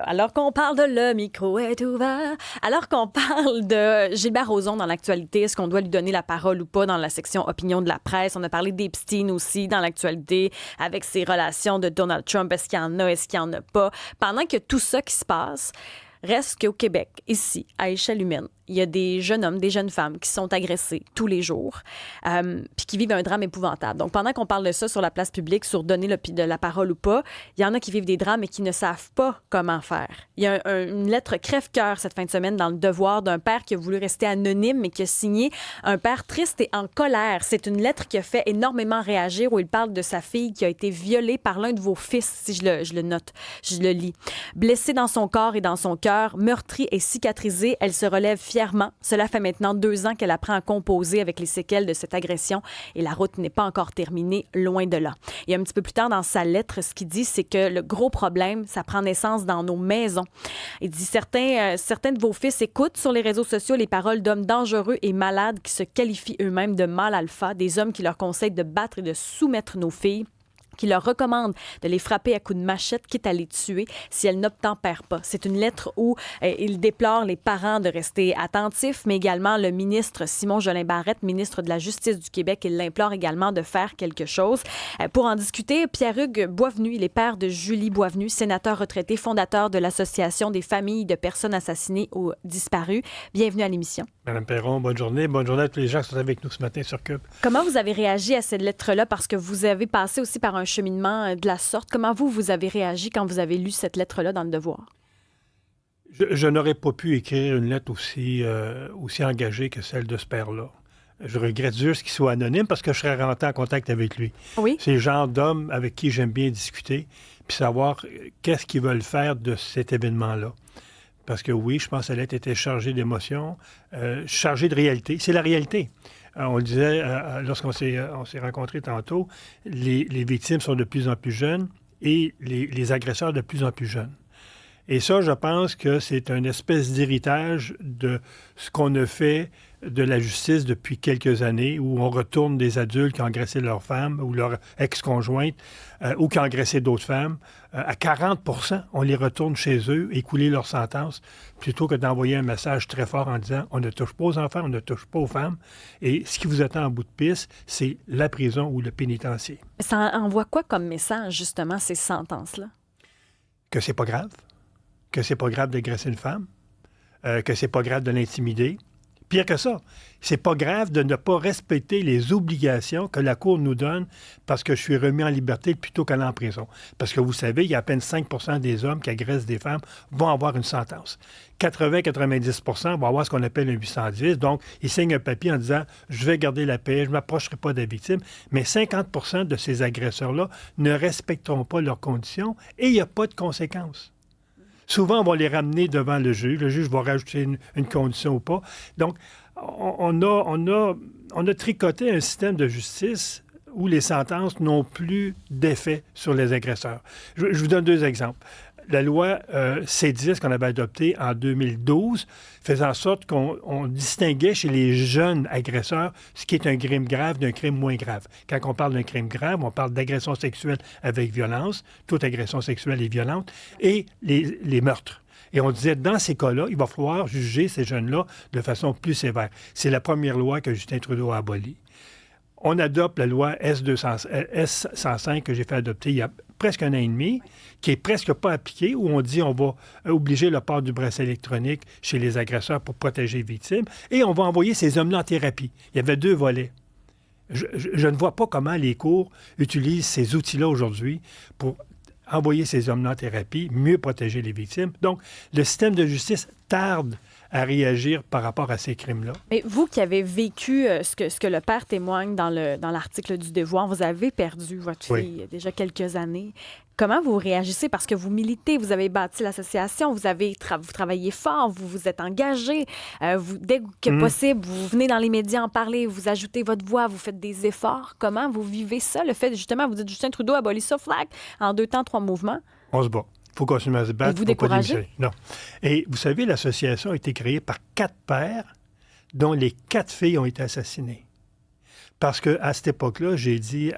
Alors qu'on parle de le micro est ouvert, alors qu'on parle de Gilbert Rozon dans l'actualité, est-ce qu'on doit lui donner la parole ou pas dans la section opinion de la presse? On a parlé d'Epstein aussi dans l'actualité avec ses relations de Donald Trump. Est-ce qu'il y en a, est-ce qu'il y en a pas? Pendant que tout ça qui se passe, reste qu'au Québec, ici, à échelle humaine, il y a des jeunes hommes, des jeunes femmes qui sont agressés tous les jours, puis qui vivent un drame épouvantable. Donc, pendant qu'on parle de ça sur la place publique, sur donner de la parole ou pas, il y en a qui vivent des drames et qui ne savent pas comment faire. Il y a une lettre crève-cœur cette fin de semaine dans Le Devoir d'un père qui a voulu rester anonyme mais qui a signé un père triste et en colère. C'est une lettre qui a fait énormément réagir où il parle de sa fille qui a été violée par l'un de vos fils, si je le note, je le lis. Blessée dans son corps et dans son cœur, meurtrie et cicatrisée, elle se relève fièrement. Cela fait maintenant 2 ans qu'elle apprend à composer avec les séquelles de cette agression et la route n'est pas encore terminée, loin de là. Et un petit peu plus tard dans sa lettre, ce qu'il dit, c'est que le gros problème, ça prend naissance dans nos maisons. Il dit certains de vos fils écoutent sur les réseaux sociaux les paroles d'hommes dangereux et malades qui se qualifient eux-mêmes de mâles alpha, des hommes qui leur conseillent de battre et de soumettre nos filles, qui leur recommande de les frapper à coups de machette, quitte à les tuer si elles n'obtempèrent pas. C'est une lettre où il déplore les parents de rester attentifs, mais également le ministre Simon Jolin Barrette, ministre de la Justice du Québec. Il l'implore également de faire quelque chose. Pour en discuter, Pierre-Hugues Boisvenu, il est père de Julie Boisvenu, sénateur retraité, fondateur de l'Association des familles de personnes assassinées ou disparues. Bienvenue à l'émission. Madame Perron, bonne journée. Bonne journée à tous les gens qui sont avec nous ce matin sur Cube. Comment vous avez réagi à cette lettre-là? Parce que vous avez passé aussi par un cheminement de la sorte. Comment vous avez réagi quand vous avez lu cette lettre-là dans Le Devoir? Je n'aurais pas pu écrire une lettre aussi engagée que celle de ce père-là. Je regrette juste qu'il soit anonyme parce que je serais rentré en contact avec lui. Oui. C'est le genre d'homme avec qui j'aime bien discuter puis savoir qu'est-ce qu'ils veulent faire de cet événement-là. Parce que oui, je pense que la lettre était chargée d'émotions, chargée de réalité. C'est la réalité. On le disait lorsqu'on s'est rencontrés tantôt, les victimes sont de plus en plus jeunes et les agresseurs de plus en plus jeunes. Et ça, je pense que c'est une espèce d'héritage de ce qu'on a fait de la justice depuis quelques années, où on retourne des adultes qui ont agressé leur femme ou leur ex-conjointe ou qui ont agressé d'autres femmes. À 40 % on les retourne chez eux, écouler leur sentence, plutôt que d'envoyer un message très fort en disant « on ne touche pas aux enfants, on ne touche pas aux femmes, et ce qui vous attend en bout de piste, c'est la prison ou le pénitencier. » Ça envoie quoi comme message, justement, ces sentences-là? Que c'est pas grave. Que c'est pas grave d'agresser une femme. Que c'est pas grave de l'intimider. Pire que ça, c'est pas grave de ne pas respecter les obligations que la Cour nous donne parce que je suis remis en liberté plutôt qu'aller en prison. Parce que vous savez, il y a à peine 5 % des hommes qui agressent des femmes vont avoir une sentence. 80-90 % vont avoir ce qu'on appelle un 810. Donc, ils signent un papier en disant « je vais garder la paix, je ne m'approcherai pas de la victime ». Mais 50 % de ces agresseurs-là ne respecteront pas leurs conditions et il n'y a pas de conséquences. Souvent, on va les ramener devant le juge. Le juge va rajouter une condition ou pas. Donc, on a tricoté un système de justice où les sentences n'ont plus d'effet sur les agresseurs. Je vous donne 2 exemples. La loi C-10 qu'on avait adoptée en 2012 faisait en sorte qu'on distinguait chez les jeunes agresseurs ce qui est un crime grave d'un crime moins grave. Quand on parle d'un crime grave, on parle d'agression sexuelle avec violence, toute agression sexuelle est violente, et les meurtres. Et on disait, dans ces cas-là, il va falloir juger ces jeunes-là de façon plus sévère. C'est la première loi que Justin Trudeau a abolie. On adopte la loi S-105 que j'ai fait adopter il y a presque 1 an et demi, qui est presque pas appliquée, où on dit on va obliger le port du bracelet électronique chez les agresseurs pour protéger les victimes, et on va envoyer ces hommes-là en thérapie. Il y avait 2 volets. Je ne vois pas comment les cours utilisent ces outils-là aujourd'hui pour envoyer ces hommes-là en thérapie, mieux protéger les victimes. Donc, le système de justice tarde à réagir par rapport à ces crimes-là. Mais vous qui avez vécu ce que le père témoigne dans l'article du Devoir, vous avez perdu votre fille il y a déjà quelques années. Comment vous réagissez? Parce que vous militez, vous avez bâti l'association, vous travaillez fort, vous vous êtes engagé. Dès que possible, vous venez dans les médias en parler, vous ajoutez votre voix, vous faites des efforts. Comment vous vivez ça? Le fait, justement, vous dites Justin Trudeau abolit ça, flag, en 2 temps, 3 mouvements. On se bat. Il faut continuer à se battre. Et vous découragez? Non. Et vous savez, l'association a été créée par 4 pères dont les 4 filles ont été assassinées. Parce qu'à cette époque-là, j'ai dit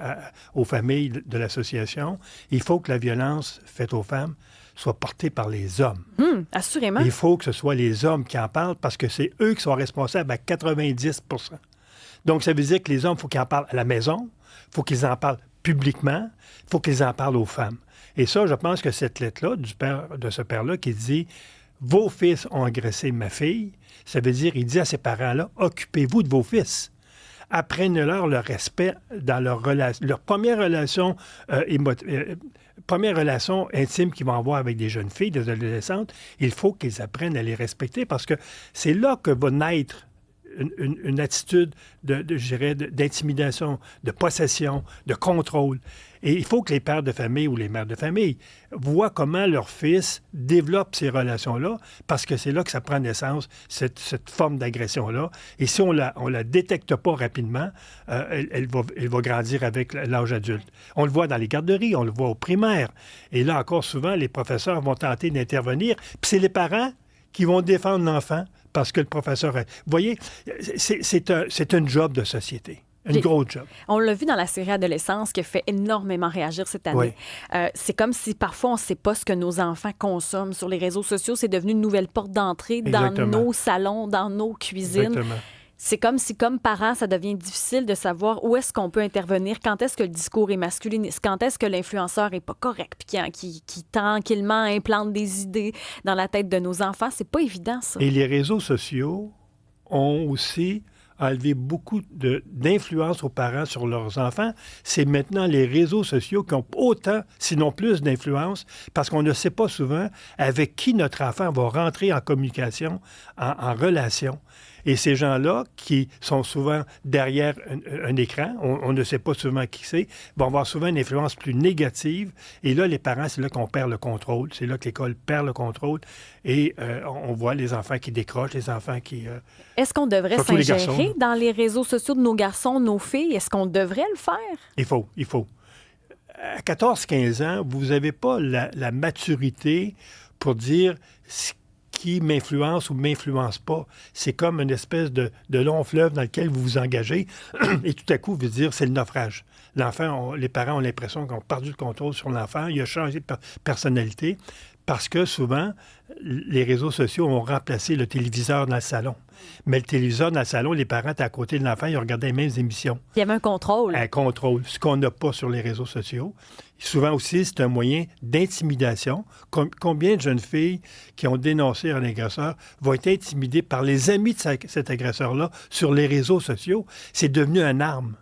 aux familles de l'association, il faut que la violence faite aux femmes soit portée par les hommes. Assurément. Il faut que ce soit les hommes qui en parlent parce que c'est eux qui sont responsables à 90 %. Donc, ça veut dire que les hommes, il faut qu'ils en parlent à la maison, il faut qu'ils en parlent publiquement, il faut qu'ils en parlent aux femmes. Et ça, je pense que cette lettre-là, de ce père-là, qui dit « Vos fils ont agressé ma fille », ça veut dire, il dit à ses parents-là, « Occupez-vous de vos fils ». Apprenez-leur le respect dans leur première relation intime qu'ils vont avoir avec des jeunes filles, des adolescentes. Il faut qu'ils apprennent à les respecter parce que c'est là que va naître une attitude je dirais, d'intimidation, de possession, de contrôle. Et il faut que les pères de famille ou les mères de famille voient comment leur fils développe ces relations-là, parce que c'est là que ça prend naissance, cette forme d'agression-là. Et si on la détecte pas rapidement, elle va grandir avec l'âge adulte. On le voit dans les garderies, on le voit au primaire. Et là, encore souvent, les professeurs vont tenter d'intervenir, puis c'est les parents qui vont défendre l'enfant parce que le professeur... Vous voyez, c'est un job de société. Une grosse job. On l'a vu dans la série Adolescence qui a fait énormément réagir cette année. Oui. C'est comme si parfois on ne sait pas ce que nos enfants consomment sur les réseaux sociaux. C'est devenu une nouvelle porte d'entrée dans nos salons, dans nos cuisines. Exactement. C'est comme si, comme parents, ça devient difficile de savoir où est-ce qu'on peut intervenir, quand est-ce que le discours est masculiniste, quand est-ce que l'influenceur est pas correct, puis qui tranquillement implante des idées dans la tête de nos enfants. C'est pas évident, ça. Et les réseaux sociaux ont aussi enlevé beaucoup d'influence aux parents sur leurs enfants. C'est maintenant les réseaux sociaux qui ont autant, sinon plus, d'influence, parce qu'on ne sait pas souvent avec qui notre enfant va rentrer en communication, en relation. Et ces gens-là, qui sont souvent derrière un écran, on ne sait pas souvent qui c'est, vont avoir souvent une influence plus négative. Et là, les parents, c'est là qu'on perd le contrôle. C'est là que l'école perd le contrôle. Et on voit les enfants qui décrochent, les enfants qui... Est-ce qu'on devrait s'ingérer dans les réseaux sociaux de nos garçons, nos filles? Est-ce qu'on devrait le faire? Il faut. À 14-15 ans, vous n'avez pas la maturité pour dire qui m'influence ou m'influence pas. C'est comme une espèce de long fleuve dans lequel vous vous engagez et tout à coup, vous dire c'est le naufrage. L'enfant, les parents ont l'impression qu'ils ont perdu le contrôle sur l'enfant. Il a changé de personnalité parce que souvent, les réseaux sociaux ont remplacé le téléviseur dans le salon. Mais le téléviseur dans le salon, les parents étaient à côté de l'enfant, ils regardaient les mêmes émissions. Il y avait un contrôle. Un contrôle, ce qu'on n'a pas sur les réseaux sociaux. Souvent aussi, c'est un moyen d'intimidation. Combien de jeunes filles qui ont dénoncé un agresseur vont être intimidées par les amis de cet agresseur-là sur les réseaux sociaux? C'est devenu une arme.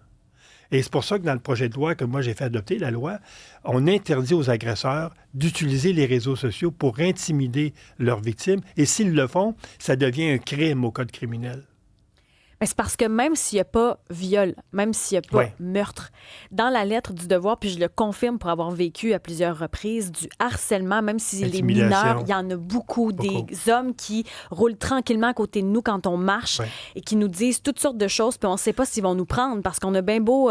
Et c'est pour ça que dans le projet de loi que moi j'ai fait adopter, la loi, on interdit aux agresseurs d'utiliser les réseaux sociaux pour intimider leurs victimes. Et s'ils le font, ça devient un crime au code criminel. Mais c'est parce que même s'il n'y a pas viol, même s'il n'y a pas meurtre, dans la lettre du devoir, puis je le confirme pour avoir vécu à plusieurs reprises, du harcèlement, même si les mineurs, il y en a beaucoup. Des hommes qui roulent tranquillement à côté de nous quand on marche et qui nous disent toutes sortes de choses, puis on ne sait pas s'ils vont nous prendre parce qu'on a bien beau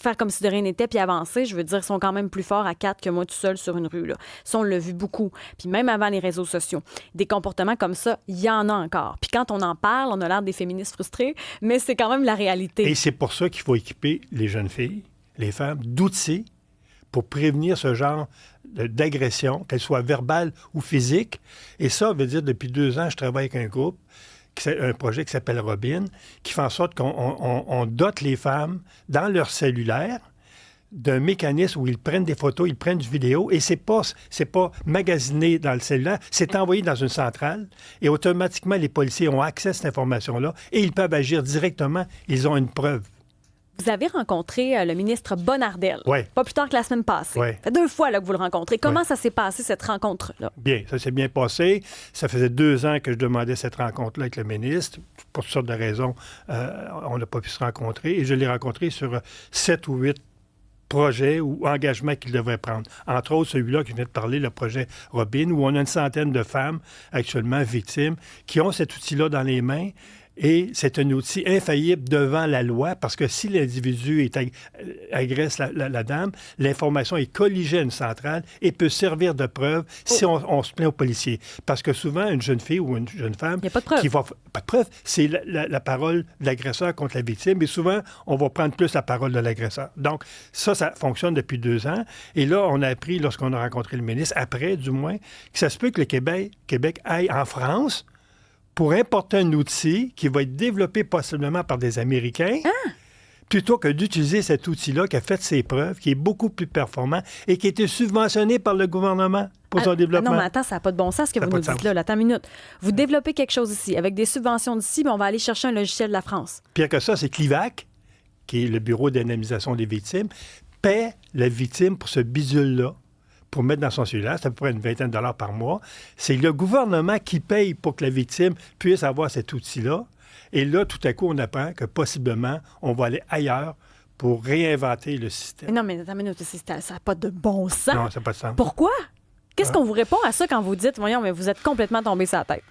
faire comme si de rien n'était puis avancer. Je veux dire, ils sont quand même plus forts à 4 que moi tout seul sur une rue. Là. Ça, on l'a vu beaucoup. Puis même avant les réseaux sociaux, des comportements comme ça, il y en a encore. Puis quand on en parle, on a l'air des féministes frustrées, mais c'est quand même la réalité. Et c'est pour ça qu'il faut équiper les jeunes filles, les femmes, d'outils pour prévenir ce genre d'agression, qu'elle soit verbale ou physique. Et ça veut dire, depuis 2 ans, je travaille avec un groupe, un projet qui s'appelle Robin, qui fait en sorte qu'on dote les femmes dans leur cellulaire d'un mécanisme où ils prennent des photos, ils prennent du vidéo, et c'est pas magasiné dans le cellulaire, c'est envoyé dans une centrale, et automatiquement, les policiers ont accès à cette information-là, et ils peuvent agir directement, ils ont une preuve. Vous avez rencontré le ministre Bonnardel, pas plus tard que la semaine passée. Ça fait 2 fois là, que vous le rencontrez. Comment ça s'est passé, cette rencontre-là? Bien, ça s'est bien passé. Ça faisait 2 ans que je demandais cette rencontre-là avec le ministre. Pour toutes sortes de raisons, on n'a pas pu se rencontrer, et je l'ai rencontré sur 7 ou 8 projets ou engagements qu'il devrait prendre. Entre autres, celui-là que je viens de parler, le projet Robin, où on a une centaine de femmes actuellement victimes qui ont cet outil-là dans les mains Et c'est un outil infaillible devant la loi parce que si l'individu agresse la dame, l'information est colligée à une centrale et peut servir de preuve si on se plaint au policier. Parce que souvent, une jeune fille ou une jeune femme... Il n'y a pas de preuve. Pas de preuve. C'est la parole de l'agresseur contre la victime. Et souvent, on va prendre plus la parole de l'agresseur. Donc, ça fonctionne depuis 2 ans. Et là, on a appris, lorsqu'on a rencontré le ministre, après du moins, que ça se peut que le Québec aille en France pour importer un outil qui va être développé possiblement par des Américains, plutôt que d'utiliser cet outil-là qui a fait ses preuves, qui est beaucoup plus performant et qui a été subventionné par le gouvernement pour son développement. Non, mais attends, ça n'a pas de bon sens ce que vous nous dites là. Attends une minute. Vous développez quelque chose ici, avec des subventions d'ici, mais on va aller chercher un logiciel de la France. Pire que ça, c'est que l'IVAC, qui est le Bureau d'indemnisation des victimes, paie la victime pour ce bidule-là, pour mettre dans son cellulaire, c'est à peu près une vingtaine de dollars par mois. C'est le gouvernement qui paye pour que la victime puisse avoir cet outil-là. Et là, tout à coup, on apprend que possiblement, on va aller ailleurs pour réinventer le système. Non, mais attends une minute, ça n'a pas de bon sens. Non, ça n'a pas de sens. Pourquoi? Qu'est-ce qu'on vous répond à ça quand vous dites, voyons, mais vous êtes complètement tombé sur la tête?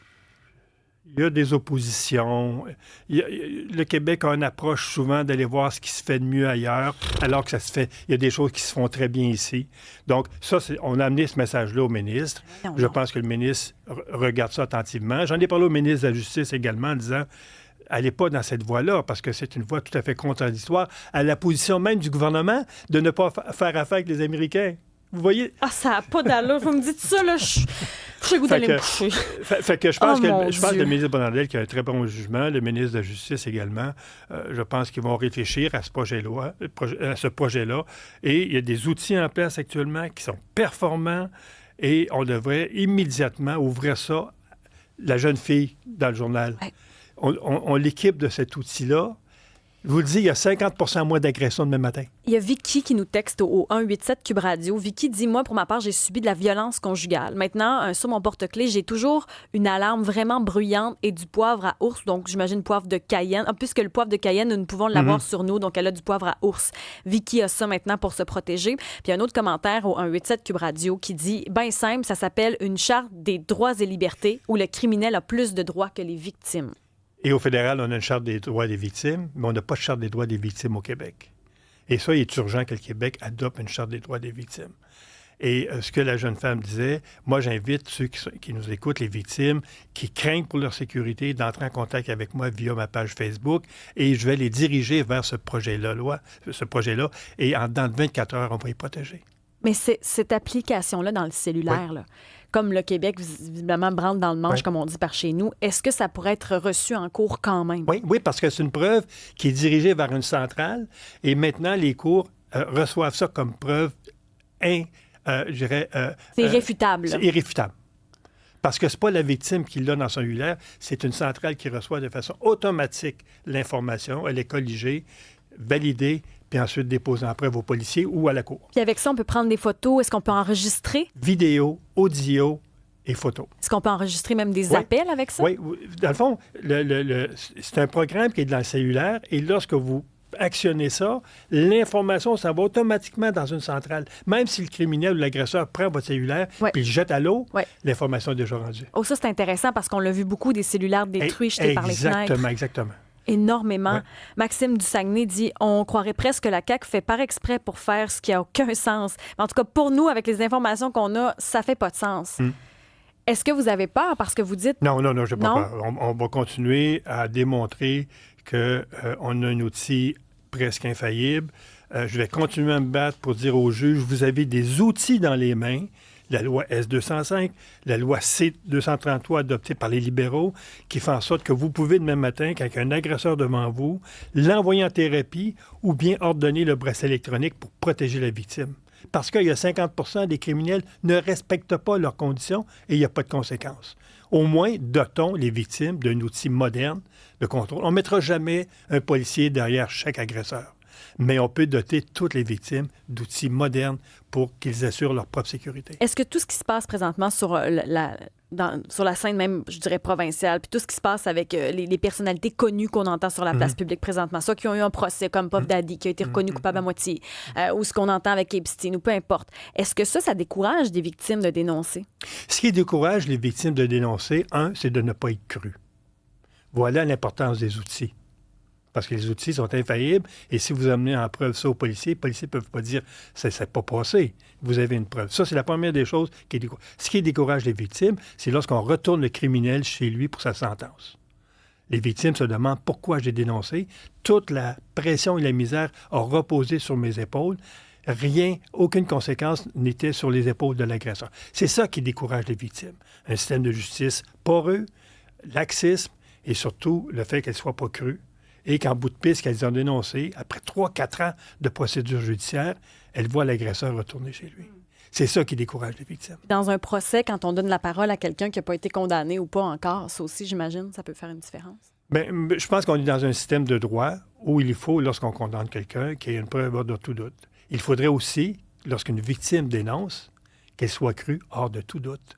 Il y a des oppositions. Le Québec a une approche souvent d'aller voir ce qui se fait de mieux ailleurs, alors que ça se fait. Il y a des choses qui se font très bien ici. Donc, ça, on a amené ce message-là au ministre. Je pense que le ministre regarde ça attentivement. J'en ai parlé au ministre de la Justice également en disant allez pas dans cette voie-là, parce que c'est une voie tout à fait contradictoire à la position même du gouvernement de ne pas faire affaire avec les Américains. Vous voyez? Ah, ça n'a pas d'allure. Vous me dites ça, là, je suis goût d'aller me coucher. Fait que je pense que le ministre Bonnardel qui a un très bon jugement, le ministre de la Justice également, je pense qu'ils vont réfléchir à ce projet-là. Et il y a des outils en place actuellement qui sont performants et on devrait immédiatement ouvrir ça, la jeune fille dans le journal. Ouais. On l'équipe de cet outil-là. Je vous le dis, il y a 50 moins d'agressions demain matin. Il y a Vicky qui nous texte au 187 Cube Radio. Vicky dit, moi, pour ma part, j'ai subi de la violence conjugale. Maintenant, sur mon porte-clés, j'ai toujours une alarme vraiment bruyante et du poivre à ours. Donc, j'imagine poivre de Cayenne. Puisque le poivre de Cayenne, nous ne pouvons l'avoir sur nous. Donc, elle a du poivre à ours. Vicky a ça maintenant pour se protéger. Puis, il y a un autre commentaire au 187 Cube Radio qui dit, ben simple, ça s'appelle une charte des droits et libertés où le criminel a plus de droits que les victimes. Et au fédéral, on a une charte des droits des victimes, mais on n'a pas de charte des droits des victimes au Québec. Et ça, il est urgent que le Québec adopte une charte des droits des victimes. Et ce que la jeune femme disait, moi, j'invite ceux qui nous écoutent, les victimes, qui craignent pour leur sécurité, d'entrer en contact avec moi via ma page Facebook et je vais les diriger vers ce projet-là. Et en dedans de 24 heures, on va les protéger. Mais cette application-là dans le cellulaire, là, comme le Québec, visiblement, branle dans le manche, comme on dit par chez nous, est-ce que ça pourrait être reçu en cours quand même? Oui, parce que c'est une preuve qui est dirigée vers une centrale et maintenant, les cours reçoivent ça comme preuve, je dirais... c'est irréfutable. C'est irréfutable. Parce que ce n'est pas la victime qui l'a dans son cellulaire, c'est une centrale qui reçoit de façon automatique l'information, elle est colligée, validée, puis ensuite déposée en preuve aux policiers ou à la cour. Puis avec ça, on peut prendre des photos. Est-ce qu'on peut enregistrer? Vidéo, audio et photos. Est-ce qu'on peut enregistrer même des appels avec ça? Oui. Dans le fond, c'est un programme qui est dans le cellulaire et lorsque vous actionnez ça, l'information s'en va automatiquement dans une centrale. Même si le criminel ou l'agresseur prend votre cellulaire puis le jette à l'eau, l'information est déjà rendue. Oh, ça, c'est intéressant parce qu'on l'a vu beaucoup, des cellulaires détruits, jetés par les fenêtres. Exactement. Énormément. Ouais. Maxime du Saguenay dit « On croirait presque que la CAQ fait par exprès pour faire ce qui n'a aucun sens. » Mais en tout cas, pour nous, avec les informations qu'on a, ça fait pas de sens. Est-ce que vous avez peur parce que vous dites... Non, je n'ai pas peur. On va continuer à démontrer qu'on a un outil presque infaillible. Je vais continuer à me battre pour dire aux juges, vous avez des outils dans les mains, la loi S-205, la loi C-233 adoptée par les libéraux, qui fait en sorte que vous pouvez demain matin, quand il y a un agresseur devant vous, l'envoyer en thérapie ou bien ordonner le bracelet électronique pour protéger la victime. Parce qu'il y a 50 des criminels ne respectent pas leurs conditions et il n'y a pas de conséquences. Au moins, dotons les victimes d'un outil moderne de contrôle. On ne mettra jamais un policier derrière chaque agresseur. Mais on peut doter toutes les victimes d'outils modernes pour qu'ils assurent leur propre sécurité. Est-ce que tout ce qui se passe présentement sur la scène même, je dirais, provinciale, puis tout ce qui se passe avec les personnalités connues qu'on entend sur la place publique présentement, ceux qui ont eu un procès, comme Puff Daddy, qui a été reconnu coupable à moitié, ou ce qu'on entend avec Epstein, ou peu importe, est-ce que ça décourage des victimes de dénoncer? Ce qui décourage les victimes de dénoncer, c'est de ne pas être cru. Voilà l'importance des outils. Parce que les outils sont infaillibles. Et si vous amenez en preuve ça aux policiers, les policiers ne peuvent pas dire « ça ne s'est pas passé ». Vous avez une preuve. Ça, c'est la première des choses qui décourage. Ce qui décourage les victimes, c'est lorsqu'on retourne le criminel chez lui pour sa sentence. Les victimes se demandent pourquoi j'ai dénoncé. Toute la pression et la misère a reposé sur mes épaules. Rien, aucune conséquence n'était sur les épaules de l'agresseur. C'est ça qui décourage les victimes. Un système de justice poreux, laxisme et surtout le fait qu'elles ne soient pas crues. Et qu'en bout de piste qu'elles ont dénoncé, après 3-4 ans de procédure judiciaire, elles voient l'agresseur retourner chez lui. C'est ça qui décourage les victimes. Dans un procès, quand on donne la parole à quelqu'un qui n'a pas été condamné ou pas encore, ça aussi, j'imagine, ça peut faire une différence. Bien, je pense qu'on est dans un système de droit où il faut, lorsqu'on condamne quelqu'un, qu'il y ait une preuve hors de tout doute. Il faudrait aussi, lorsqu'une victime dénonce, qu'elle soit crue hors de tout doute.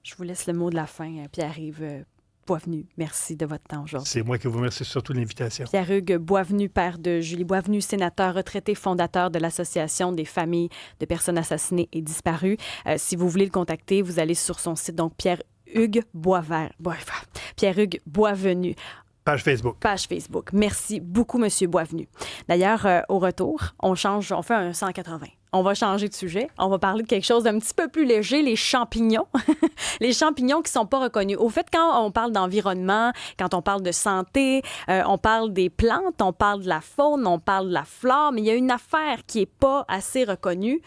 Je vous laisse le mot de la fin, Pierre-Yves Boisvenu. Merci de votre temps aujourd'hui. C'est moi qui vous remercie surtout de l'invitation. Pierre-Hugues Boisvenu, père de Julie Boisvenu, sénateur retraité, fondateur de l'Association des familles de personnes assassinées et disparues. Si vous voulez le contacter, vous allez sur son site, donc Pierre-Hugues Boisvenu. Page Facebook. Page Facebook. Merci beaucoup, Monsieur Boisvenu. D'ailleurs, au retour, on fait un 180. On va changer de sujet. On va parler de quelque chose d'un petit peu plus léger, les champignons. Les champignons qui ne sont pas reconnus. Au fait, quand on parle d'environnement, quand on parle de santé, on parle des plantes, on parle de la faune, on parle de la flore, mais il y a une affaire qui n'est pas assez reconnue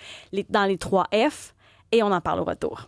dans les 3 F et on en parle au retour.